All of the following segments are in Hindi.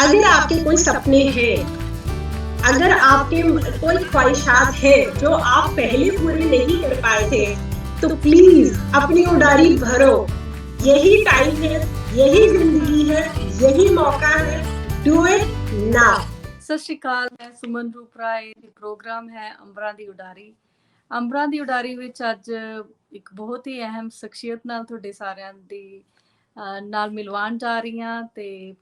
अगर आपके कोई सपने हैं, अगर आपके कोई ख्वाहिशात है जो आप पहले पूरे नहीं कर पाए थे, तो प्लीज अपनी उड़ारी भरो। यही टाइम है, यही जिंदगी है, यही मौका है। Do it now. सत श्री अकाल, मैं सुमन रूप राय। प्रोग्राम है अंबरां दी उडारी। अंबरां दी उडारी ਵਿੱਚ ਅੱਜ ਇੱਕ ਬਹੁਤ ਹੀ ਅਹਿਮ ਸ਼ਖਸੀਅਤ ਨਾਲ ਤੁਹਾਡੇ ਸਾਰਿਆਂ ਦੀ ਨਾਲ ਮਿਲਵਾਉਣ ਜਾ ਰਹੀ ਹਾਂ ਤੇ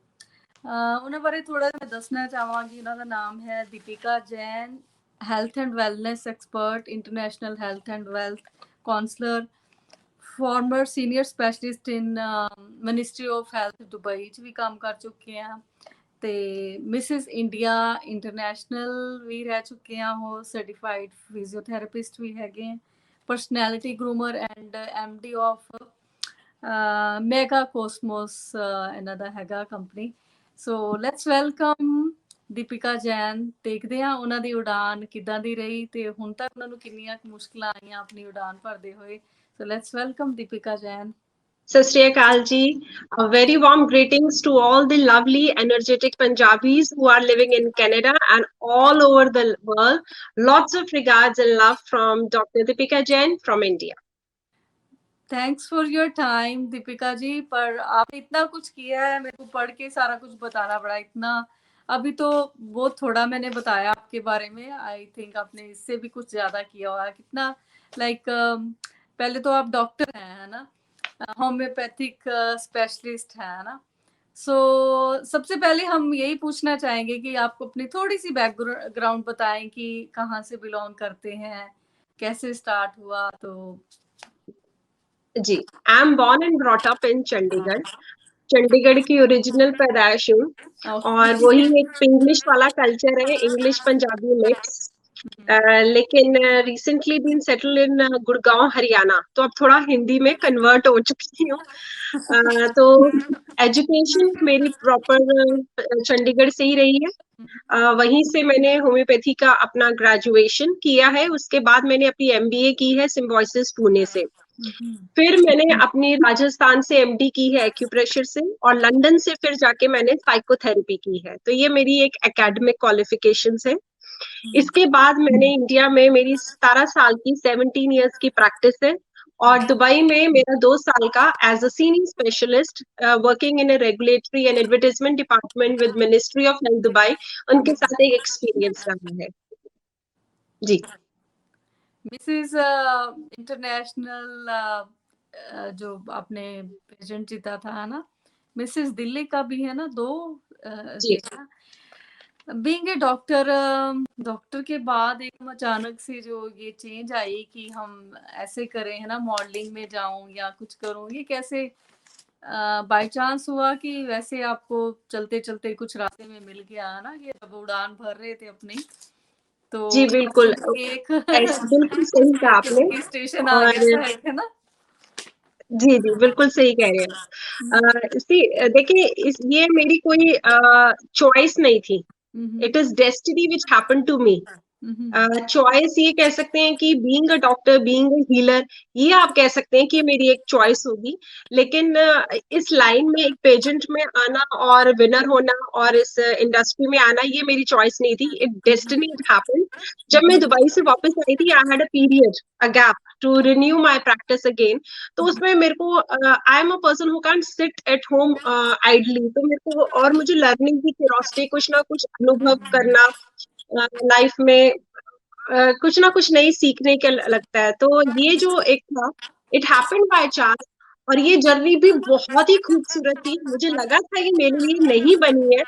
ਉਹਨਾਂ ਬਾਰੇ ਥੋੜਾ ਜਿਹਾ ਦੱਸਣਾ ਚਾਹਾਂਗੀ। ਉਹਨਾਂ ਦਾ ਨਾਮ ਹੈ Deepika Jain, health and wellness expert, international health and wealth counsellor, former senior specialist in ministry of health Dubai 'ਚ ਵੀ ਕੰਮ ਕਰ ਚੁੱਕੇ ਆ ਤੇ ਮਿਸਿਸ ਇੰਡੀਆ ਇੰਟਰਨੈਸ਼ਨਲ ਵੀ ਰਹਿ ਚੁੱਕੇ ਆ। ਉਹ ਸਰਟੀਫਾਈਡ ਫਿਜ਼ੀਓਥੈਰੇਪਿਸਟ ਵੀ ਹੈਗੇ, personality groomer and MD of mega Cosmos ਇਹਨਾਂ ਦਾ ਹੈਗਾ company. So let's welcome Deepika Jain. ਦੇਖਦੇ ਹਾਂ ਉਹਨਾਂ ਦੀ ਉਡਾਨ ਕਿੱਦਾਂ ਦੀ ਰਹੀ ਤੇ ਹੁਣ ਤੱਕ ਉਹਨਾਂ ਨੂੰ ਕਿੰਨੀਆਂ ਮੁਸ਼ਕਲਾਂ ਆਈਆਂ ਆਪਣੀ ਉਡਾਨ ਭਰਦੇ ਹੋਏ। So let's welcome Deepika Jain. Sat Sri Akal ji, a very warm greetings to all the lovely, energetic Punjabis who are living in Canada and all over the world. Lots of regards and love from Dr. Deepika Jain from India. Thanks for your time Deepika ji. पर आपने इतना कुछ किया है, मेरे को पढ़ के सारा कुछ बताना पड़ा इतना। अभी तो बहुत थोड़ा मैंने बताया आपके बारे में। आई थिंक आपने इससे भी कुछ ज्यादा किया हुआ है। कितना लाइक पहले तो आप डॉक्टर हैं, है ना, होम्योपैथिक स्पेशलिस्ट है ना। सो सबसे पहले हम यही पूछना चाहेंगे कि आपको अपनी थोड़ी सी बैकग्राउंड बताएं कि कहाँ से बिलोंग करते हैं, कैसे स्टार्ट हुआ। तो जी, I am born and brought up in Chandigarh. Chandigarh की ओरिजिनल पैदाइश हूँ और वही एक पिंग्लिश वाला कल्चर है, इंग्लिश पंजाबी मिक्स। लेकिन recently been settle in Gurgaon Haryana, तो अब थोड़ा हिंदी में कन्वर्ट हो चुकी हूँ। तो एजुकेशन मेरी प्रॉपर चंडीगढ़ से ही रही है। वहीं से मैंने होम्योपैथी का अपना ग्रेजुएशन किया है। उसके बाद मैंने अपनी MBA की है सिम्बायोसिस पुणे से। फिर मैंने अपनी राजस्थान से MD की है एक्यूप्रेशर से, और लंदन से फिर जाके मैंने साइकोथेरेपी की है। तो ये मेरी एक एकेडमिक क्वालिफिकेशंस है। इसके बाद मैंने इंडिया में मेरी 17 साल की 17 इयर्स की प्रैक्टिस है, और दुबई में मेरा 2 साल का as a senior specialist working in a regulatory and advertisement department with ministry of health Dubai, उनके साथ एक एक्सपीरियंस रहा है। जी, मिसेस इंटरनेशनल जो आपने पेजेंट जीता था ना, मिसेस दिल्ली का भी है ना, 2 जीता। बीइंग ए डॉक्टर, डॉक्टर के बाद एकदम अचानक से जो ये चेंज आई कि हम ऐसे करें, है ना, मॉडलिंग में जाऊं या कुछ करूं, ये कैसे बाय चांस हुआ कि वैसे आपको चलते चलते कुछ रास्ते में मिल गया, है ना, ये जब उड़ान भर रहे थे अपनी तो जी बिल्कुल, एक बिल्कुल सही कहा आपने। स्टेशन आ और गया था, है ना। जी जी, बिल्कुल सही कह रहे हैं। देखिए, ये मेरी कोई चॉइस नहीं थी। It is destiny which happen to me. Choice ये कह सकते हैं कि being a doctor, being a healer, ये आप कह सकते हैं कि मेरी एक चॉइस होगी। लेकिन इस लाइन में एक पेजेंट में आना और विनर होना और इस इंडस्ट्री में आना, ये मेरी चॉइस नहीं थी। It destiny, it happened. जब मैं दुबई से वापस आई थी, I had a period, a gap to renew my practice again. तो उसमें मेरे को, I am a person who can't sit at home idly. तो मेरे को, और मुझे लर्निंग की क्यूरियोसिटी, कुछ ना कुछ अनुभव करना लाइफ में, कुछ ना कुछ नई सीखने के लगता है। तो ये जो एक था, इट हैपेंड बाय चांस। और ये जर्नी भी बहुत ही खूबसूरत थी। मुझे लगा था कि मेरे लिए नहीं बनी है,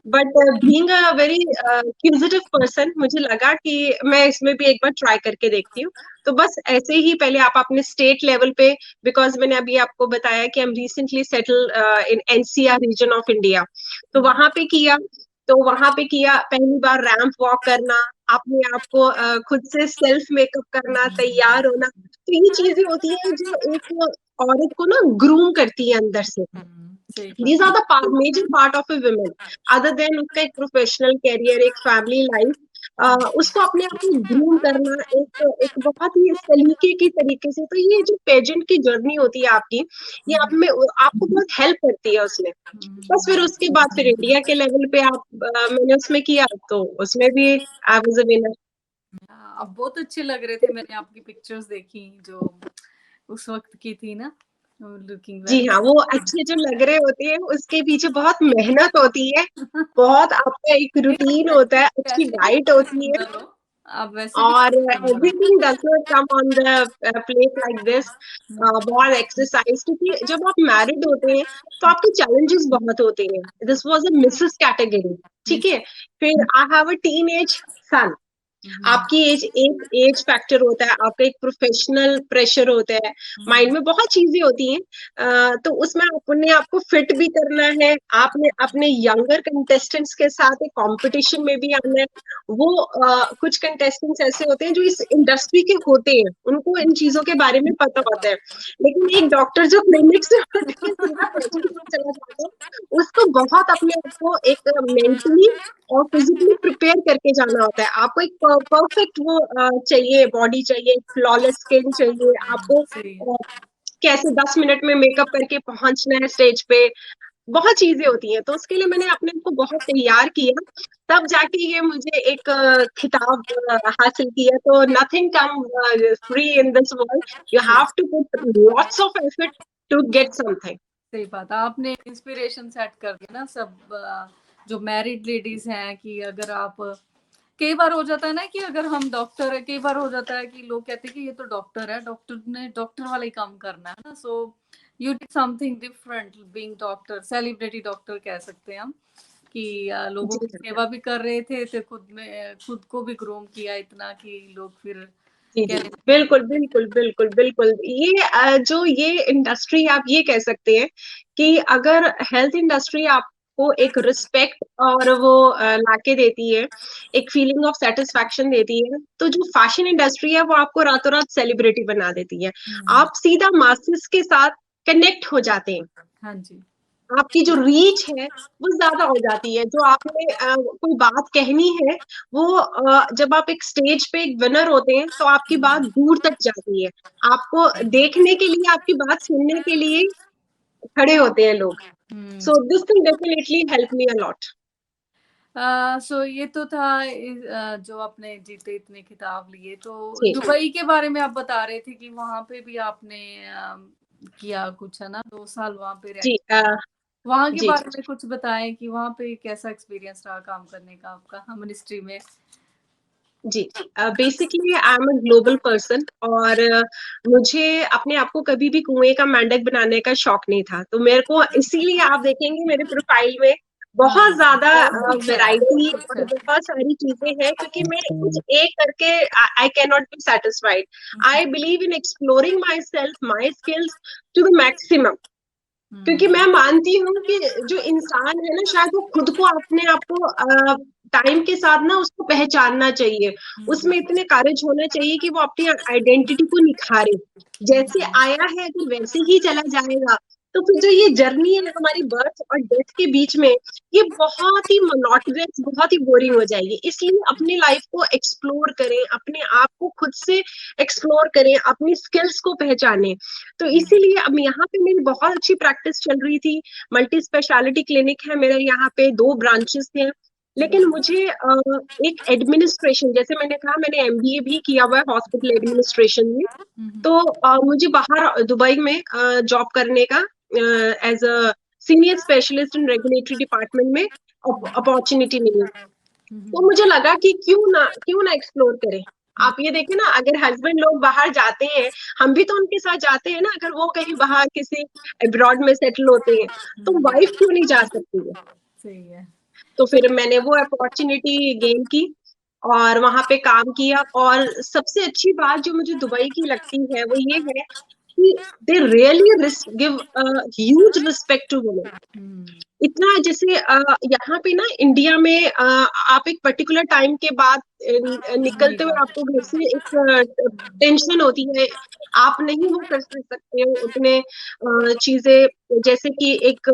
but being a very inquisitive person, मुझे लगा कि मैं इसमें भी एक बार ट्राई करके देखती हूँ। तो बस ऐसे ही पहले आप अपने स्टेट लेवल पे, बिकॉज मैंने अभी आपको बताया कि हम recently settle in NCR region of India, तो वहां पे किया। तो वहां पे किया पहली बार रैंप वॉक करना, अपने आप को खुद से सेल्फ मेकअप करना, तैयार होना। तो ये चीजें होती हैं जो एक औरत को ना ग्रूम करती है अंदर से। These are the major part of a woman, other than उसका एक प्रोफेशनल कैरियर, एक फैमिली लाइफ। उसको अपने आप में ग्रूम करना एक एक बहुत ही सलीके की तरीके से। तो ये जो पेजेंट की जर्नी होती है आपकी, ये आप में आपको बहुत हेल्प करती है उसमें। बस फिर उसके बाद फिर इंडिया के लेवल पे मैंने उसमें किया, तो उसमें भी आई वाज अ विनर। अब बहुत अच्छे लग रहे थे, मैंने आपकी पिक्चर्स देखी जो उस वक्त की थी ना, लुकिंग जी वेरी हाँ, वो अच्छे जो लग रहे होते हैं उसके पीछे बहुत मेहनत होती है, बहुत आपका एक रूटीन होता है, अच्छी वैसे भी डाइट बहुत होती है, सुंदर हो, आप वैसे भी और बहुत सुंदर हो। Everything does not come on the plate like this. बहुत एक्सरसाइज, क्योंकि जब आप मैरिड होते हैं तो आपके चैलेंजेस बहुत होते हैं। This was a Mrs category, ठीक मिस है। फिर आई हैव अ टीनेज सन। आपकी एज एक एज फैक्टर होता है, आपका एक प्रोफेशनल प्रेशर होता है, माइंड में बहुत चीजें होती हैं। तो उसमें अपने आप को फिट भी करना है, आपने अपने यंगर कंटेस्टेंट्स के साथ एक कंपटीशन में भी आना है। वो कुछ कंटेस्टेंट्स ऐसे होते हैं जो इस इंडस्ट्री के होते हैं, उनको इन चीजों के बारे में पता होता है, लेकिन एक डॉक्टर जो क्लिनिक से उठ के सीधा पेशेंट में चला जाता है, उसको बहुत अपने आप को एक मेंटली और फिजिकली प्रिपेयर करके जाना होता है। आपको एक परफेक्ट वो चाहिए, बॉडी चाहिए, फ्लॉलेस स्किन चाहिए आपको। सही है। अ, कैसे 10 मिनट में मेकअप करके पहुंचना है स्टेज पे, बहुत चीजें होती हैं। तो उसके लिए मैंने अपने आप को बहुत तैयार किया, तब जाके ये मुझे एक खिताब हासिल किया। तो nothing come free in this world, you सही have to put lots of effort to get something. सही बात, आपने इंस्पिरेशन सेट कर दी ना सब जो मैरिड लेडीज हैं, कि अगर आप, कई बार हो जाता है ना कि अगर हम डॉक्टर है, कई बार हो जाता है कि लोग कहते हैं कि ये तो डॉक्टर है, डॉक्टर ने डॉक्टर वाला ही काम करना है ना। So you did something different being doctor, celebrity doctor कह सकते हैं हम, कि लोगों जी की सेवा भी कर रहे थे, तो खुद को भी ग्रूम किया इतना कि लोग फिर जी जी, कहने बिल्कुल बिल्कुल बिल्कुल बिल्कुल। ये जो ये इंडस्ट्री आप ये कह सकते हैं कि अगर हेल्थ इंडस्ट्री आपको एक रिस्पेक्ट और वो लाके देती है, एक फीलिंग ऑफ सेटिस्फैक्शन देती है, तो जो फैशन इंडस्ट्री है वो आपको रातों रात सेलिब्रिटी बना देती है। आप सीधा मासेस के साथ कनेक्ट हो जाते हैं, हाँ जी। आपकी जो रीच है वो ज्यादा हो जाती है। जो आपने कोई बात कहनी है, वो जब आप एक स्टेज पे एक विनर होते हैं तो आपकी बात दूर तक जाती है, आपको देखने के लिए, आपकी बात सुनने के लिए खड़े होते हैं लोग। So this thing definitely help me a lot. So ये तो था जो आपने जीते इतने खिताब लिए, तो जी दुबई के बारे में आप बता रहे थे कि वहां पे भी आपने किया कुछ, है ना, 2 साल वहां पे रह, जी वहां के जी बारे में कुछ बताएं कि वहां पे कैसा एक्सपीरियंस रहा काम करने का आपका मिनिस्ट्री में। जी। Basically I am a global person, और मुझे अपने आप को कभी भी कुएं का मेंढक बनाने का शौक नहीं था। तो मेरे को इसीलिए आप देखेंगे मेरे प्रोफाइल में बहुत ज्यादा बहुत कुछ है, वैरायटी बहुत कुछ और है। बहुत सारी चीजें हैं, क्योंकि मैं कुछ एक करके I can not be satisfied. I believe in exploring myself, my skills to the maximum. क्योंकि मैं मानती हूँ कि जो इंसान है ना, शायद वो खुद को, अपने आप को टाइम के साथ ना उसको पहचानना चाहिए, उसमें इतने करेज होना चाहिए कि वो अपनी आइडेंटिटी को निखारे। जैसे आया है अगर वैसे ही चला जाएगा, तो फिर जो ये जर्नी है हमारी बर्थ और डेथ के बीच में, ये बहुत ही मोनोटोनस, बहुत ही बोरिंग हो जाएगी। इसलिए अपनी लाइफ को एक्सप्लोर करें, अपने आप को खुद से एक्सप्लोर करें, अपनी स्किल्स को पहचानें। तो इसीलिए अब यहाँ पे मेरी बहुत अच्छी प्रैक्टिस चल रही थी। मल्टी स्पेशलिटी क्लिनिक है मेरे यहाँ पे, 2 ब्रांचेस हैं। लेकिन मुझे एक एडमिनिस्ट्रेशन, जैसे मैंने कहा मैंने एमबीए भी किया हुआ है हॉस्पिटल एडमिनिस्ट्रेशन में, तो मुझे बाहर दुबई में जॉब करने का as a senior specialist in regulatory department में अपॉर्चुनिटी मिली। तो मुझे लगा कि क्यों ना एक्सप्लोर करें। आप ये देखें ना, अगर हस्बैंड लोग बाहर जाते हैं, हम भी तो उनके साथ जाते हैं ना, अगर वो कहीं बाहर किसी अब्रॉड में सेटल होते हैं, तो वाइफ क्यों नहीं जा सकती है। सही है। तो फिर मैंने वो अपॉर्चुनिटी गेन की और वहां पे काम किया। और सबसे अच्छी बात जो मुझे दुबई की लगती है वो ये है कि they really give huge respect to women. इतना जैसे यहाँ पे ना इंडिया में आप एक पर्टिकुलर टाइम के बाद निकलते हुए आपको घर से एक टेंशन होती है, आप नहीं वो कर सकते हो उतने चीजें जैसे कि एक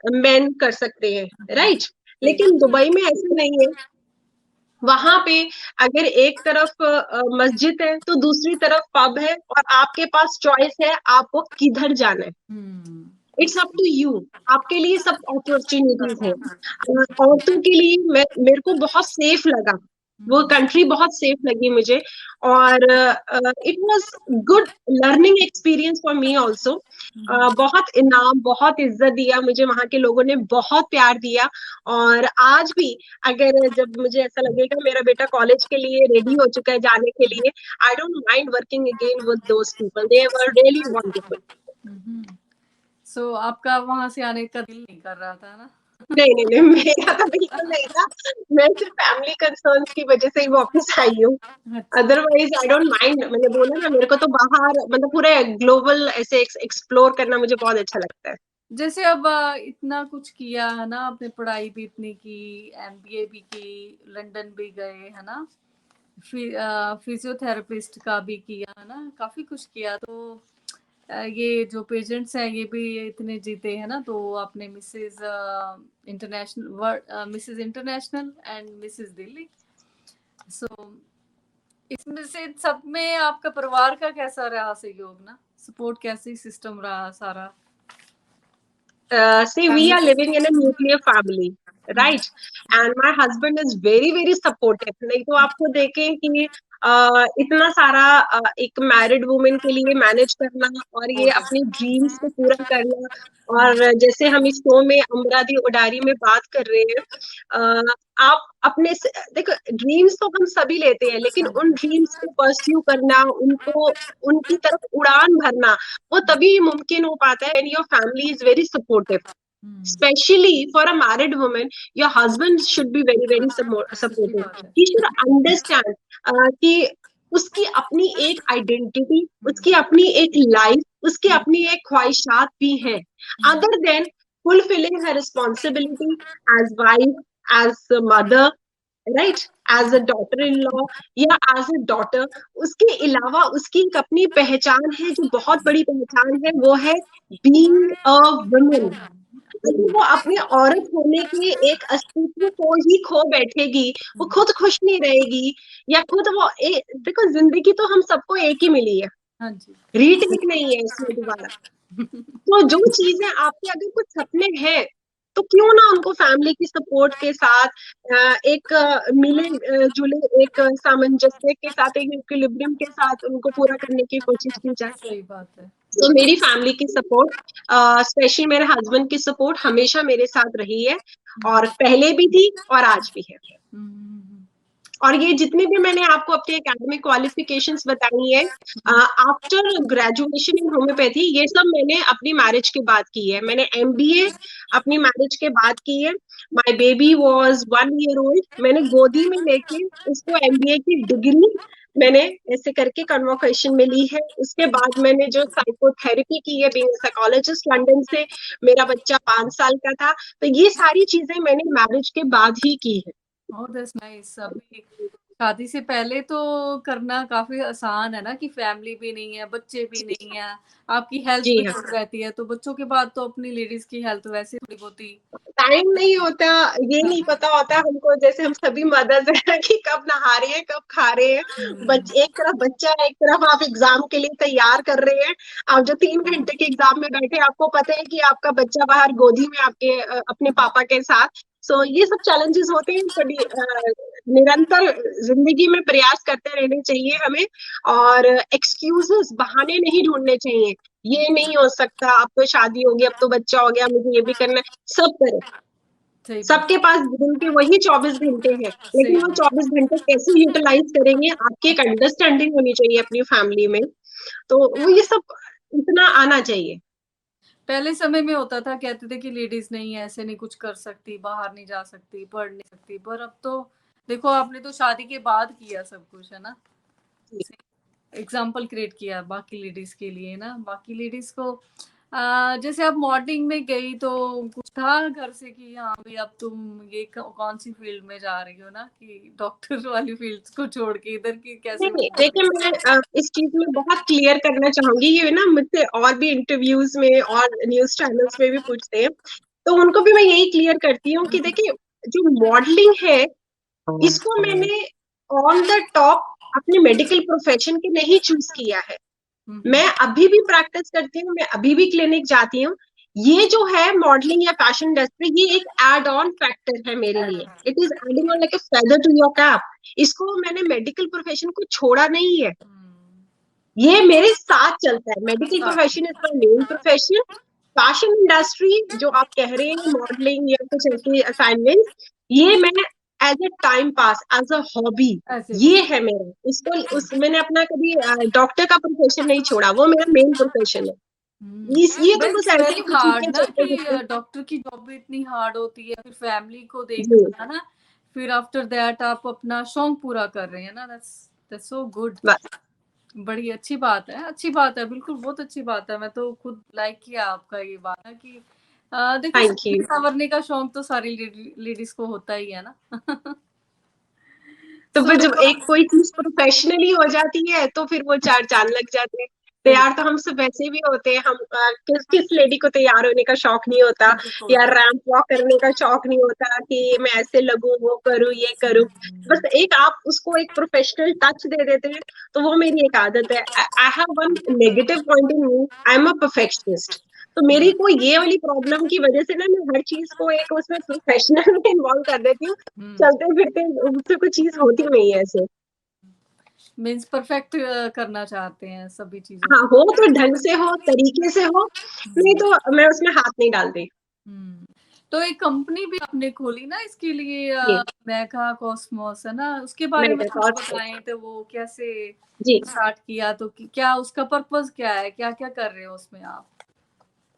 मैन कर सकते हैं, राइट। लेकिन दुबई में ऐसा नहीं है। वहां पे अगर एक तरफ मस्जिद है तो दूसरी तरफ पब है, और आपके पास चॉइस है आपको किधर जाना है। इट्स अप टू यू, आपके लिए सब अपॉर्चुनिटीज है। औरतों के लिए मेरे को बहुत सेफ लगा, वो कंट्री बहुत सेफ लगी मुझे, और it was good learning experience for me also. बहुत इनाम, बहुत इज्जत दिया मुझे, वहां के लोगों ने बहुत प्यार दिया। और आज भी अगर जब मुझे ऐसा लगेगा मेरा बेटा कॉलेज के लिए रेडी हो चुका है जाने के लिए, I don't mind working again with those people, they were really wonderful. So आपका वहां से आने का दिल नहीं कर रहा था ना? नहीं नहीं नहीं, मेरा तो बिल्कुल नहीं था। मैं सिर्फ फैमिली कंसर्न्स की वजह से ही वापस आई हूँ। Otherwise I don't mind. मैंने बोला ना, मेरे को तो बाहर मतलब पूरे ग्लोबल ऐसे एक्सप्लोर करना मुझे बहुत अच्छा लगता है। जैसे अब इतना कुछ किया है ना आपने, पढ़ाई भी इतनी की, एमबीए भी की, लंदन भी गए है ना, फिजियोथेरेपिस्ट का भी किया है ना, काफी कुछ किया। तो ये जो पेशेंट्स हैं ये भी इतने जीते हैं ना, तो आपने Mrs International and Mrs Delhi. So इसमें से सब में आपका परिवार का कैसा रहा सहयोग ना, सपोर्ट कैसे सिस्टम रहा सारा? See, we are living in a nuclear family, right? And my husband is very very supportive। नहीं तो आपको देखें कि इतना सारा एक मैरिड वुमेन के लिए मैनेज करना, और ये अपनी ड्रीम्स को पूरा करना। और जैसे हम इस शो में अमरा दी उडारी में बात कर रहे हैं, आप अपने देखो, ड्रीम्स तो हम सभी लेते हैं, लेकिन उन ड्रीम्स को परस्यू करना, उनको उनकी तरफ उड़ान भरना, वो तभी मुमकिन हो पाता है when your family is very supportive। Especially for a married woman, your husband should be very very supportive। He should understand कि उसकी अपनी एक आइडेंटिटी, उसकी अपनी एक लाइफ, उसकी अपनी एक ख्वाहिशात भी है। Other than fulfilling her responsibility as wife, as a mother, right, as a daughter in law या एज अ डॉटर, उसके अलावा उसकी एक अपनी पहचान है, जो बहुत बड़ी पहचान है, वो है बीइंग अ वुमन। लेकिन वो अपने औरत होने के एक अस्तित्व को ही खो बैठेगी, वो खुद खुश नहीं रहेगी, या खुद वो देखो, जिंदगी तो हम सबको एक ही मिली है, रीटेक नहीं है इसमें दोबारा। तो जो चीजें आपके अगर कुछ सपने हैं, तो क्यों ना उनको फैमिली की सपोर्ट के साथ एक मिले जुले एक सामंजस्य के साथ, एक इक्विलिब्रियम के साथ उनको पूरा करने की कोशिश की जाए। सही बात है। तो मेरी फैमिली की सपोर्ट, स्पेशली मेरे हस्बैंड की सपोर्ट हमेशा मेरे साथ रही है, और पहले भी थी और आज भी है। और ये जितने भी मैंने आपको अपने एकेडमिक क्वालिफिकेशंस बताई है, आफ्टर ग्रेजुएशन इन होम्योपैथी, ये सब मैंने अपनी मैरिज के बाद की है। मैंने एमबीए अपनी मैरिज के बाद की है। My baby was 1 year old, मैंने गोदी में लेके उसको एमबीए की डिग्री मैंने ऐसे करके कन्वोकेशन में ली है। उसके बाद मैंने जो साइकोथेरेपी की है, बीइंग साइकोलॉजिस्ट लंदन से, मेरा बच्चा 5 साल का था। तो ये सारी चीजें मैंने मैरिज के बाद ही की है। Oh, that's nice। अभी शादी से पहले तो करना काफी आसान है ना, कि फैमिली भी नहीं है, बच्चे भी नहीं है, आपकी हेल्थ भी ठीक रहती है। तो बच्चों के बाद तो अपनी लेडीज की हेल्थ वैसे थोड़ी बहुत ही टाइम नहीं होता, ये नहीं पता होता हमको, जैसे हम सभी मदर्स हैं, कि कब नहा रहे हैं, कब खा रहे हैं। एक तरफ बच्चा है, एक तरफ आप एग्जाम के लिए तैयार कर रहे हैं। आप जो 3 घंटे के एग्जाम में बैठे, आपको पता है कि आपका बच्चा बाहर गोदी में आपके अपने पापा के साथ। सो ये सब चैलेंजेस होते हैं। निरंतर जिंदगी में प्रयास करते रहने चाहिए हमें, और एक्सक्यूजेस, बहाने नहीं ढूंढने चाहिए। ये नहीं हो सकता, अब तो शादी होगी, अब तो बच्चा हो गया, मुझे ये भी करना है। सब करें, सबके पास दिन के वही 24 घंटे हैं, लेकिन वो 24 घंटे कैसे यूटिलाइज करेंगे, आपकी एक अंडरस्टैंडिंग होनी चाहिए अपनी फैमिली में। तो वो ये सब इतना आना चाहिए। पहले समय में होता था, कहते थे कि लेडीज नहीं है, ऐसे नहीं कुछ कर सकती, बाहर नहीं जा सकती, पढ़ नहीं सकती। पर अब तो देखो, आपने तो शादी के बाद किया सब कुछ, है ना, एग्जाम्पल क्रिएट किया बाकी लेडीज के लिए ना। बाकी लेडीज को जैसे आप मॉर्निंग में गई तो कुछ था घर से कि हाँ भाई अब तुम ये कौन सी फील्ड में जा रही हो ना, कि डॉक्टर वाली फील्ड को छोड़ के इधर की कैसे? देखिए, मैं इस चीज में बहुत क्लियर करना चाहूंगी, ये ना मुझसे और भी इंटरव्यूज में और न्यूज चैनल्स में भी पूछते हैं, तो उनको भी मैं यही क्लियर करती हूँ कि देखिए, जो मॉडलिंग है इसको मैंने ऑन द टॉप अपने मेडिकल प्रोफेशन के नहीं चूज किया है। मैं अभी भी प्रैक्टिस करती हूँ, मैं अभी भी क्लिनिक जाती हूँ। ये जो है मॉडलिंग या फैशन इंडस्ट्री, ये एक एड ऑन फैक्टर है मेरे लिए। It is adding on like a feather to your cap. इसको मैंने मेडिकल प्रोफेशन को छोड़ा नहीं है, ये मेरे साथ चलता है। Medical profession is my main profession. Fashion industry जो आप कह रहे हैं, मॉडलिंग या कुछ ऐसे असाइनमेंट, ये मैं as a time pass, as a hobby, ये है मेरा। मैंने अपना कभी डॉक्टर का प्रोफेशन नहीं छोड़ा, वो मेरा मेन प्रोफेशन है। ये तो बस ऐसे ही कुछ हार्ड चीजें ना चलते कि डॉक्टर की जॉब भी इतनी हार्ड होती है, फिर फैमिली को देखना ना, फिर आफ्टर दैट आप अपना शौक पूरा कर रहे हैं ना। That's so good. बड़ी अच्छी बात है, अच्छी बात है, बिल्कुल बहुत अच्छी बात है। मैं तो खुद लाइक किया आपका ये बात है कि देखो संवरने का शौक तो सारी लेडीज को होता ही है ना। तो फिर जब एक कोई चीज प्रोफेशनली हो जाती है तो फिर वो चार चांद लग जाते हैं। तैयार तो हम सब वैसे भी होते हैं, हम किस लेडी को तैयार होने का शौक नहीं होता, या रैंप वॉक करने का शौक नहीं होता कि मैं ऐसे लगूं, वो करूं, ये करूं। बस एक आप उसको एक प्रोफेशनल टच दे देते हैं, तो वो मेरी एक आदत है। I have one negative point in me, I am a perfectionist. तो मेरी को ये वाली प्रॉब्लम की वजह से ना, मैं हर चीज को एक उसमें प्रोफेशनल में इन्वॉल्व कर देती हूँ। चलते फिरते उससे कुछ चीज होती नहीं है ऐसे। मीन्स परफेक्ट करना चाहते हैं सभी चीजें। हाँ, हो तो ढंग से हो, तरीके से हो, नहीं तो मैं उसमें हाथ नहीं डालती। तो एक कंपनी भी आपने खोली ना इसके लिए, मेगा कॉस्मोस है ना, उसके बारे में कुछ बताएं। तो वो कैसे स्टार्ट किया, तो क्या उसका पर्पस क्या है, क्या क्या कर रहे हो उसमें आप?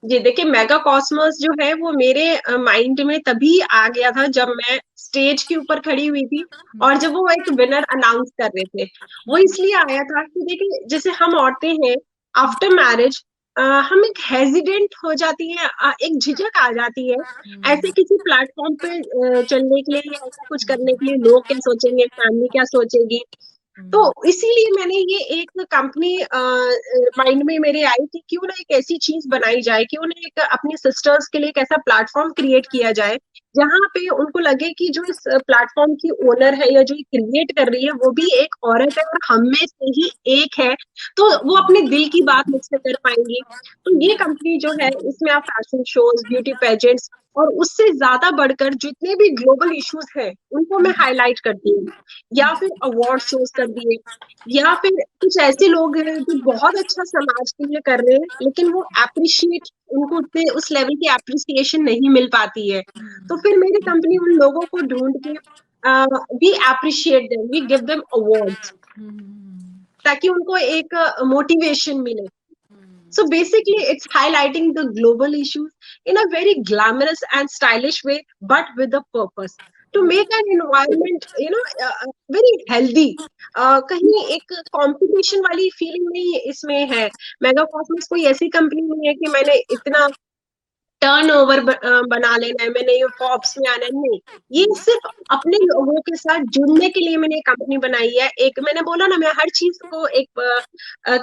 जी देखिए, मेगा कॉस्मोस जो है वो मेरे माइंड में तभी आ गया था जब मैं स्टेज के ऊपर खड़ी हुई थी और जब वो एक विनर अनाउंस कर रहे थे। वो इसलिए आया था कि देखिए, जैसे हम औरतें हैं, आफ्टर मैरिज हम एक हेजिडेंट हो जाती है, एक झिझक आ जाती है ऐसे किसी प्लेटफॉर्म पे चलने के लिए या ऐसा कुछ करने के लिए। लोग क्या सोचेंगे, फैमिली क्या सोचेगी। तो इसीलिए मैंने ये एक कंपनी माइंड में मेरे आई थी, क्यों ना एक ऐसी चीज बनाई जाए, क्यों ना एक अपनी सिस्टर्स के लिए एक ऐसा प्लेटफॉर्म क्रिएट किया जाए जहां पे उनको लगे कि जो इस प्लेटफॉर्म की ओनर है या जो क्रिएट कर रही है वो भी एक औरत है और हम में से ही एक है, तो वो अपने दिल की बात मुझसे कर पाएंगी। तो ये कंपनी जो है, इसमें आप फैशन शोज, ब्यूटी पेजेंट्स और उससे ज्यादा बढ़कर जितने भी ग्लोबल इश्यूज हैं उनको मैं हाईलाइट करती हूँ, या फिर अवार्ड शोज कर दिए, या फिर कुछ ऐसे लोग हैं जो बहुत अच्छा समाज के लिए कर रहे हैं लेकिन वो अप्रिशिएट, उनको उतने उस लेवल की अप्रिसिएशन नहीं मिल पाती है। तो फिर मेरी कंपनी उन लोगों को ढूंढ के we appreciate them, we give them awards, ताकि उनको एक मोटिवेशन मिले। So basically, it's highlighting the global issues in a very glamorous and stylish way, but with a purpose to make an environment, very healthy. कहीं एक कंपटीशन वाली फीलिंग नहीं इसमें है। मेगा कॉस्मोस कोई ऐसी कंपनी नहीं है कि मैंने इतना टर्नओवर बना लेना है, मैंने ये फॉर्ब्स में आना है, नहीं। ये सिर्फ अपने लोगों के साथ जुड़ने के लिए मैंने कंपनी बनाई है। एक मैंने बोला ना, मैं हर चीज को एक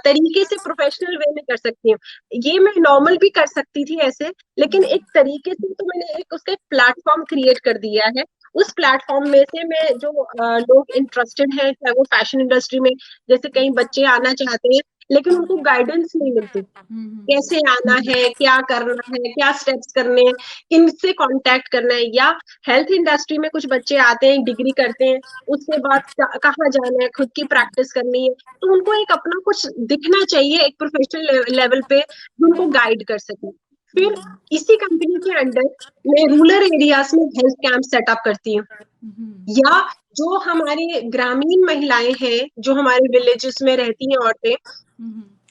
तरीके से प्रोफेशनल वे में कर सकती हूँ। ये मैं नॉर्मल भी कर सकती थी ऐसे, लेकिन एक तरीके से तो मैंने एक उसका प्लेटफॉर्म क्रिएट कर दिया है। उस प्लेटफॉर्म में से मैं जो लोग इंटरेस्टेड हैं, चाहे वो फैशन इंडस्ट्री में, जैसे कई बच्चे आना चाहते हैं लेकिन उनको गाइडेंस नहीं मिलती, कैसे आना है, क्या करना है, क्या स्टेप्स करने हैं, किनसे कांटेक्ट करना है। या हेल्थ इंडस्ट्री में कुछ बच्चे आते हैं, डिग्री करते हैं, उसके बाद कहाँ जाना है, खुद की प्रैक्टिस करनी है, तो उनको एक अपना कुछ दिखना चाहिए एक प्रोफेशनल लेवल पे जो उनको गाइड कर सके। फिर इसी कंपनी के अंडर मैं रूरल एरियाज में हेल्थ कैंप सेटअप करती हूँ, या जो हमारी ग्रामीण महिलाएं हैं, जो हमारे विलेजेस में रहती हैं औरतें,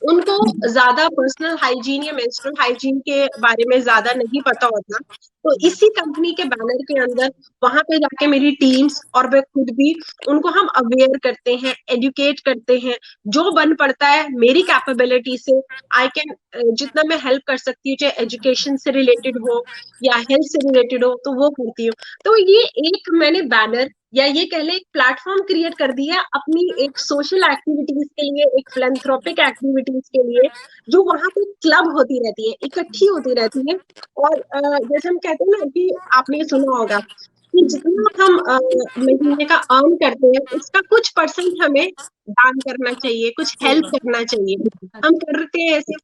उनको ज्यादा पर्सनल हाइजीन या मेंस्ट्रुअल हाइजीन के बारे में ज्यादा नहीं पता होता। तो इसी कंपनी के बैनर के अंदर वहां पे जाके मेरी टीम्स और मैं खुद भी उनको हम अवेयर करते हैं, एजुकेट करते हैं। जो बन पड़ता है मेरी कैपेबिलिटी से, आई कैन, जितना मैं हेल्प कर सकती हूँ, चाहे एजुकेशन से रिलेटेड हो या हेल्थ से रिलेटेड हो, तो वो करती हूँ। तो ये एक मैंने बैनर या ये कह ले एक प्लेटफॉर्म क्रिएट कर दिया अपनी एक सोशल एक्टिविटीज के लिए, एक फिलैंथ्रोपिक एक्टिविटीज के लिए, जो वहां पे क्लब होती रहती है, इकट्ठी होती रहती है। और जैसे हम कहते हैं ना कि आपने सुना होगा, कि जितना हम महीने का अर्न करते हैं उसका कुछ परसेंट हमें दान करना चाहिए, कुछ हेल्प करना चाहिए। हम करते हैं ऐसे।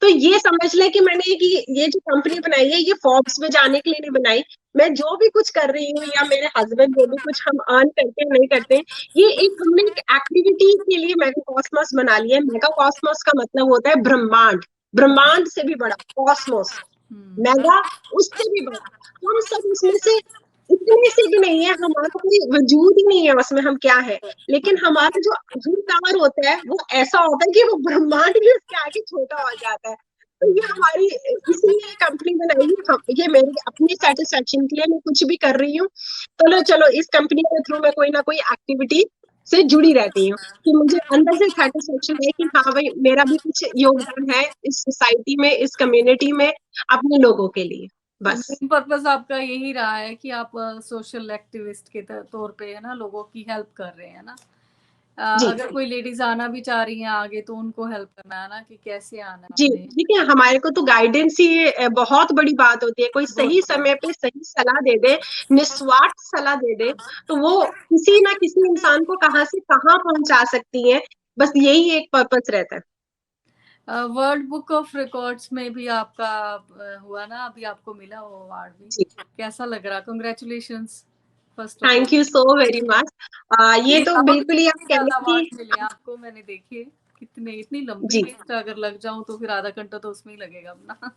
तो ये समझ ले कि मैंने कि ये जो कंपनी बनाई है ये फोर्ब्स में जाने के लिए नहीं बनाई। मैं जो भी कुछ कर रही हूँ या मेरे हस्बैंड जो भी कुछ हम अर्न करते हैं नहीं करते, ये एक हमने एक एक्टिविटी के लिए मेगा कॉस्मोस बना लिया है। मेगा कॉस्मोस का मतलब होता है ब्रह्मांड, ब्रह्मांड से भी बड़ा कॉस्मोस, मेगा उससे भी बड़ा। हम सब उसमें से इतने से भी नहीं है, हमारा कोई वजूद ही नहीं है उसमें, हम क्या है। लेकिन हमारा जो अहंकार होता है वो ऐसा होता है कि वो ब्रह्मांड भी उसके आगे छोटा हो जाता है। तो ये हमारी इसलिए ये कंपनी बनाई है। हम ये मेरे अपनी सेटिस्फेक्शन के लिए मैं कुछ भी कर रही हूँ। चलो चलो इस कंपनी के थ्रू मैं कोई ना कोई एक्टिविटी से जुड़ी रहती हूँ कि मुझे अंदर से सेटिस्फेक्शन है कि हाँ भाई मेरा भी कुछ योगदान है इस सोसाइटी में, इस कम्युनिटी में, अपने लोगों के लिए। बस मेन पर्पस आपका यही रहा है कि आप सोशल एक्टिविस्ट के तौर पे है ना लोगों की हेल्प कर रहे हैं ना। अगर कोई लेडीज आना भी चाह रही हैं आगे तो उनको हेल्प करना है ना कि कैसे आना जी। है। देखिए हमारे को तो गाइडेंस ही बहुत बड़ी बात होती है। कोई सही समय पे सही सलाह दे दे, निस्वार्थ सलाह दे दे, तो वो किसी ना किसी इंसान को कहाँ से कहाँ पहुंचा सकती है। बस यही एक पर्पस रहता है। वर्ल्ड बुक ऑफ रिकॉर्ड्स में भी आपका हुआ ना, अभी आपको मिला वो अवार्ड भी। जी, कैसा लग रहा? Congratulations first of all. Thank you so very much. ये तो बिल्कुल ही आप कह लें ज्यादा कि अवार्ड मिले आपको, मैंने देखे कितने। इतनी लंबी जी, लिस्ट अगर लग जाऊं तो फिर आधा घंटा तो उसमें ही लगेगा अपना।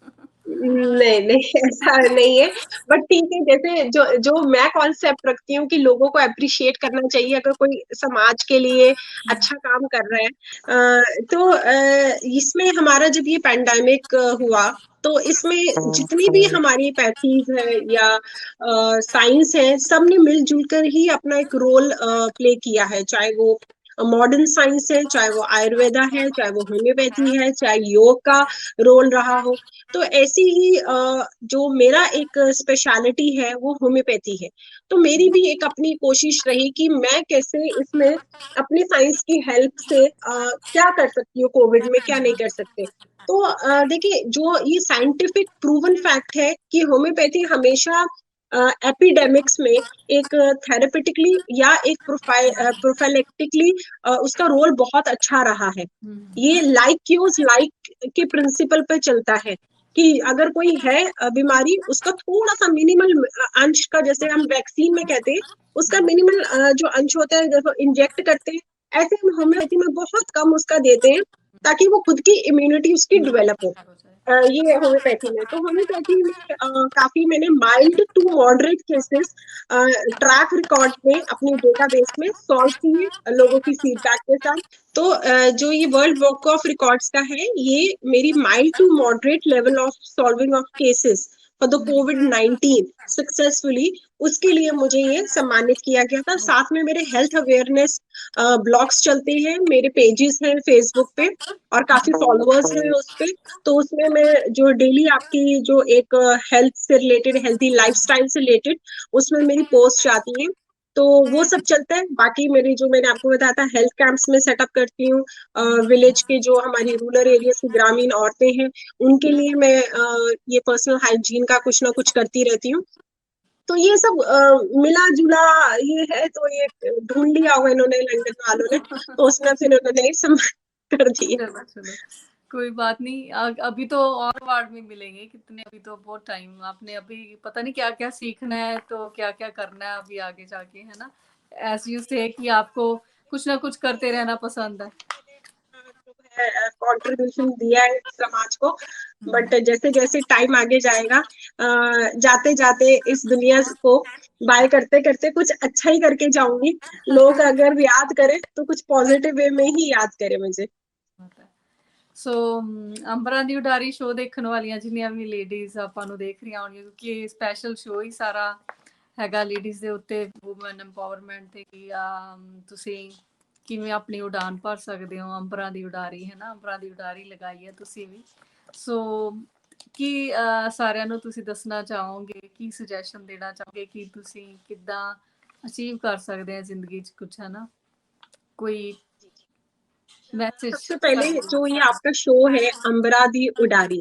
नहीं नहीं ऐसा नहीं है। बट ठीक है, जैसे जो जो मैं कॉन्सेप्ट रखती हूँ कि लोगों को अप्रिशिएट करना चाहिए अगर कोई समाज के लिए अच्छा काम कर रहा है। तो इसमें हमारा जब ये पैंडेमिक हुआ तो इसमें जितनी भी हमारी पैथीज है या साइंस है, सबने मिलजुल कर ही अपना एक रोल प्ले किया है। चाहे वो मॉडर्न साइंस है, चाहे वो आयुर्वेदा है, चाहे वो होम्योपैथी है, चाहे योग का रोल रहा हो। तो ऐसी ही जो मेरा एक स्पेशलिटी है वो होम्योपैथी है। तो मेरी भी एक अपनी कोशिश रही कि मैं कैसे इसमें अपनी साइंस की हेल्प से क्या कर सकती हूँ, कोविड में क्या नहीं कर सकते। तो देखिए जो ये साइंटिफिक प्रूवन फैक्ट है कि होम्योपैथी हमेशा एपिडेमिक्स में एक थेरेपेटिकली या एक प्रोफाइलेक्टिकली उसका रोल बहुत अच्छा रहा है। ये लाइक क्यूज लाइक के प्रिंसिपल पे चलता है कि अगर कोई है बीमारी, उसका थोड़ा सा मिनिमल अंश का, जैसे हम वैक्सीन में कहते हैं उसका मिनिमल जो अंश होता है जैसे इंजेक्ट करते हैं, ऐसे हम होम्योपैथी में बहुत कम उसका देते हैं ताकि वो खुद की इम्यूनिटी उसकी डेवलप हो। ये होम्योपैथी में, तो होम्योपैथी में काफी मैंने mild to moderate cases track record में अपनी डेटाबेस में सॉल्व किए लोगों की फीडबैक के साथ। तो जो ये वर्ल्ड बुक ऑफ रिकॉर्ड्स का है, ये मेरी mild to moderate level of solving of cases for the कोविड-19 सक्सेसफुली, उसके लिए मुझे ये सम्मानित किया गया था। साथ में मेरे हेल्थ अवेयरनेस ब्लॉग्स चलते हैं, मेरे पेजेस हैं फेसबुक पे और काफी फॉलोअर्स हैं उस पे। तो उसमें मैं जो डेली आपकी जो एक हेल्थ से रिलेटेड, हेल्थी लाइफस्टाइल से रिलेटेड उसमें मेरी पोस्ट आती हैं। तो वो सब चलता है। बाकी मेरी जो मैंने आपको बताया था हेल्थ कैंप्स में सेटअप करती हूँ, विलेज के जो हमारी रूरल एरियाज की ग्रामीण औरतें हैं उनके लिए मैं ये पर्सनल हाइजीन का कुछ ना कुछ करती रहती हूँ। तो ये सब मिला जुला ये है। तो ये ढूंढ लिया होगा इन्होंने लंदन वालों ने, तो उसमें फिर उन्होंने सम्मान कर दिया। चलो चलो, कोई बात नहीं। अभी तो और अवार्ड भी मिलेंगे कितने, अभी तो बहुत टाइम। आपने अभी पता नहीं क्या क्या सीखना है, तो क्या क्या करना है अभी आगे जाके, है ना। एज यू से कि आपको कुछ ना कुछ करते रहना पसंद है। कंट्रीब्यूशन दिया है समाज को। बट जैसे जैसे टाइम आगे जाएगा, जाते जाते इस दुनिया को बाय करते करते कुछ अच्छा ही करके जाऊंगी। लोग अगर याद करें तो कुछ पॉजिटिव वे में ही याद करें मुझे। ਸੋ ਅੰਬਰਾਂ ਦੀ ਉਡਾਰੀ ਸ਼ੋਅ ਦੇਖਣ ਵਾਲੀਆਂ ਜਿੰਨੀਆਂ ਵੀ ਲੇਡੀਜ਼ ਆਪਾਂ ਨੂੰ ਦੇਖ ਰਹੀਆਂ ਹੋਣਗੀਆਂ, ਕਿਉਂਕਿ ਇਹ ਸਪੈਸ਼ਲ ਸ਼ੋਅ ਹੀ ਸਾਰਾ ਹੈਗਾ ਲੇਡੀਜ਼ ਦੇ ਉੱਤੇ, ਵੂਮਨ ਐਮਪਾਵਰਮੈਂਟ ਤੇ ਕਿ ਤੁਸੀਂ ਕਿਵੇਂ ਆਪਣੀ ਉਡਾਨ ਭਰ ਸਕਦੇ ਹੋ। ਅੰਬਰਾਂ ਦੀ ਉਡਾਰੀ ਹੈ ਨਾ, ਅੰਬਰਾਂ ਦੀ ਉਡਾਰੀ ਲਗਾਈ ਹੈ ਤੁਸੀਂ ਵੀ। ਸੋ ਕੀ ਸਾਰਿਆਂ ਨੂੰ ਤੁਸੀਂ ਦੱਸਣਾ ਚਾਹੋਗੇ, ਕੀ ਸੁਜੈਸ਼ਨ ਦੇਣਾ ਚਾਹੋਗੇ ਕਿ ਤੁਸੀਂ ਕਿੱਦਾਂ ਅਚੀਵ ਕਰ ਸਕਦੇ ਆ ਜ਼ਿੰਦਗੀ 'ਚ ਕੁਛ, है ना, कोई मैसेज। सबसे पहले जो ये आपका शो है अंबरा दी उडारी,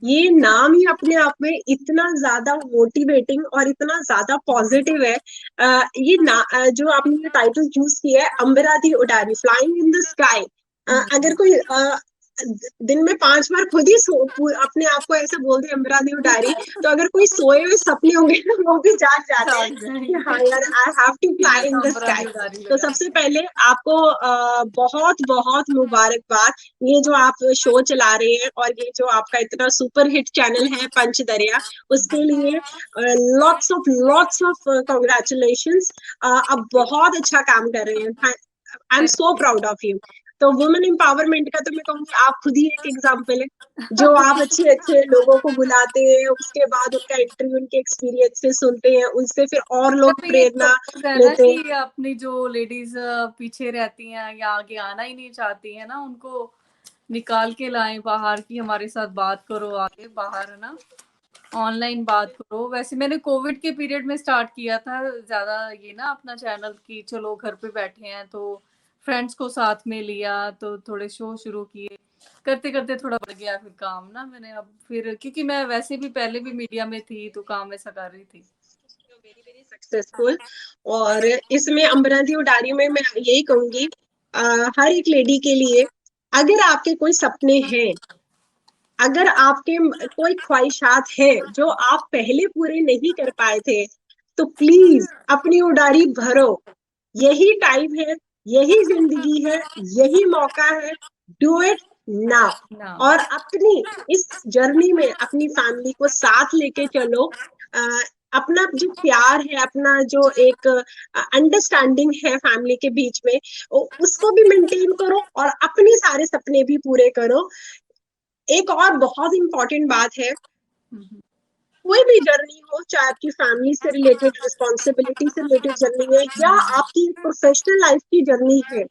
ये नाम ही अपने आप में इतना ज्यादा मोटिवेटिंग और इतना ज्यादा पॉजिटिव है। जो आपने ये टाइटल चूज किया है, अंबरा दी उडारी, फ्लाइंग इन द स्काई। अगर कोई दिन में 5 बार खुद ही अपने आप को ऐसे बोल दे अंबरा दी उडारी, तो अगर कोई सोए हुए सपने होंगे वो भी जाग जाते हैं कि हाँ यार, I have to fly in the sky. तो सबसे पहले आपको बहुत बहुत मुबारकबाद, ये जो आप शो चला रहे हैं और ये जो आपका इतना सुपर हिट चैनल है पंचदरिया, उसके लिए लॉट्स ऑफ कॉन्ग्रेचुलेशंस। आप बहुत अच्छा काम कर रहे हैं। I am so proud of you. तो वुमेन एम्पावरमेंट का तो मैं कहूँगी आप खुद ही एक एग्जाम्पल है, जो आप अच्छे अच्छे लोगों को बुलाते हैं, उसके बाद उनका इंटरव्यू, उनके एक्सपीरियंस से सुनते हैं, उनसे फिर और लोग प्रेरणा लेते हैं। कि अपनी जो लेडीज पीछे रहती हैं या आगे आना ही नहीं चाहती है ना, उनको निकाल के लाएं बाहर की हमारे साथ बात करो, आगे बाहर है ना, ऑनलाइन बात करो। वैसे मैंने कोविड के पीरियड में स्टार्ट किया था ज्यादा ये ना अपना चैनल की, चलो घर पे बैठे हैं तो फ्रेंड्स को साथ में लिया, तो थोड़े शो शुरू किए, करते करते थोड़ा बढ़ गया फिर काम ना। मैंने अब फिर, क्योंकि मैं वैसे भी पहले भी मीडिया में थी तो काम ऐसा कर रही थी। Very very successful. और इसमें अंबरा दी उडारी में मैं यही कहूंगी, हर एक लेडी के लिए, अगर आपके कोई सपने हैं, अगर आपके कोई ख्वाहिशात है जो आप पहले पूरे नहीं कर पाए थे, तो प्लीज अपनी उडारी भरो। यही टाइम है, यही जिंदगी है, यही मौका है। Do it now. और अपनी इस जर्नी में अपनी फैमिली को साथ लेके चलो। अपना जो प्यार है, अपना जो एक अंडरस्टैंडिंग है फैमिली के बीच में, उसको भी मेंटेन करो और अपने सारे सपने भी पूरे करो। एक और बहुत इंपॉर्टेंट बात है, कोई भी जर्नी हो, चाहे आपकी फैमिली से रिलेटेड, रिस्पॉन्सिबिलिटी से रिलेटेड जर्नी है, या आपकी प्रोफेशनल लाइफ की जर्नी है,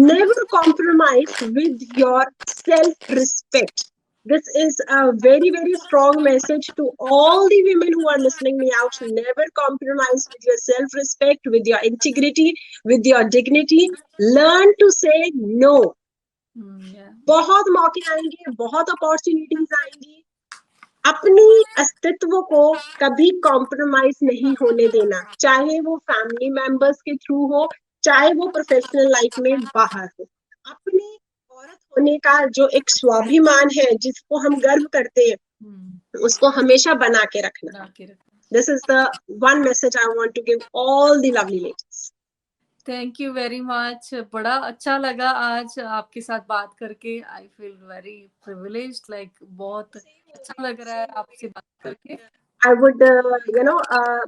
never compromise with your self respect. This is a very very strong message to all the women who are listening me out. Never compromise with your self respect, with your integrity, with your dignity. Learn to say no. बहुत मौके आएंगे, बहुत अपॉर्चुनिटीज आएंगी। अपनी अस्तित्व को कभी कॉम्प्रोमाइज नहीं होने देना, चाहे वो फैमिली मेंबर्स के थ्रू हो, चाहे वो प्रोफेशनल लाइफ में बाहर हो। अपनी औरत होने का जो एक स्वाभिमान है, जिसको हम गर्व करते हैं, उसको हमेशा बना के रखना। This is the one message I want to give all the lovely ladies. Thank you very much. बड़ा अच्छा लगा आज आपके साथ बात करके। I feel very privileged, like बहुत अच्छा लग रहा है आपसे बात करके। आई वुड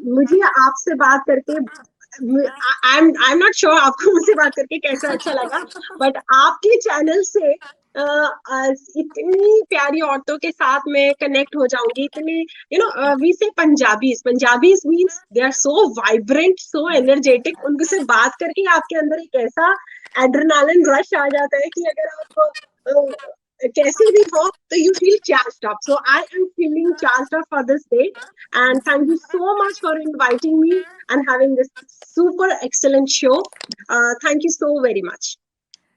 मुझे आपसे बात करके, आई एम नॉट श्योर आपको मुझसे बात करके कैसा अच्छा लगा, बट आपके चैनल से इतनी प्यारी औरतों के साथ मैं कनेक्ट हो जाऊंगी। इतने वी से Punjabis means they are so vibrant, so energetic. उनसे बात करके आपके अंदर एक ऐसा एड्रेनालिन रश आ जाता है कि अगर आप कैसे भी हो तो you feel charged up. So I am feeling charged up for this day, and thank you so much for inviting me and having this super excellent show. Thank you so very much.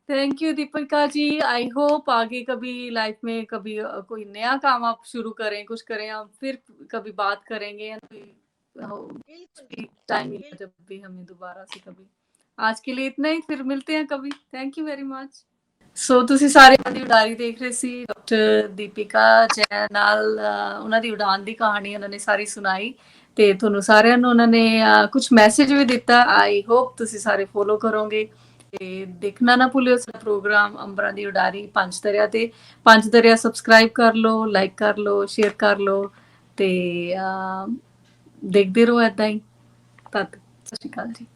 Thank you Deepika ji. I hope आगे कभी लाइफ में कभी कोई नया काम आप शुरू करें, कुछ करें, आप फिर कभी बात करेंगे टाइम मिला जब भी हमें दोबारा से कभी। आज के लिए इतना ही, फिर मिलते हैं कभी। Thank you very much. ਸੋ ਤੁਸੀਂ ਸਾਰੇ ਉਹਨਾਂ ਦੀ ਉਡਾਰੀ ਦੇਖ ਰਹੇ ਸੀ, ਡਾਕਟਰ ਦੀਪਿਕਾ ਜੈਨ ਨਾਲ ਉਹਨਾਂ ਦੀ ਉਡਾਨ ਦੀ ਕਹਾਣੀ ਉਹਨਾਂ ਨੇ ਸਾਰੀ ਸੁਣਾਈ, ਤੇ ਤੁਹਾਨੂੰ ਸਾਰਿਆਂ ਨੂੰ ਉਹਨਾਂ ਨੇ ਕੁਝ ਮੈਸੇਜ ਵੀ ਦਿੱਤਾ। ਆਈ ਹੋਪ ਤੁਸੀਂ ਸਾਰੇ ਫੋਲੋ ਕਰੋਗੇ ਤੇ ਦੇਖਣਾ ਨਾ ਭੁੱਲਿਓ ਸਾਡਾ ਪ੍ਰੋਗਰਾਮ ਅੰਬਰਾਂ ਦੀ ਉਡਾਰੀ ਪੰਚਦਰਿਆ ਤੇ। ਪੰਚਦਰਿਆ ਸਬਸਕ੍ਰਾਈਬ ਕਰ ਲਓ, ਲਾਈਕ ਕਰ ਲਓ, ਸ਼ੇਅਰ ਕਰ ਲਓ ਤੇ ਦੇਖਦੇ ਰਹੋ ਏਦਾਂ ਹੀ। ਤਦ ਸਤਿ ਸ਼੍ਰੀ ਅਕਾਲ ਜੀ।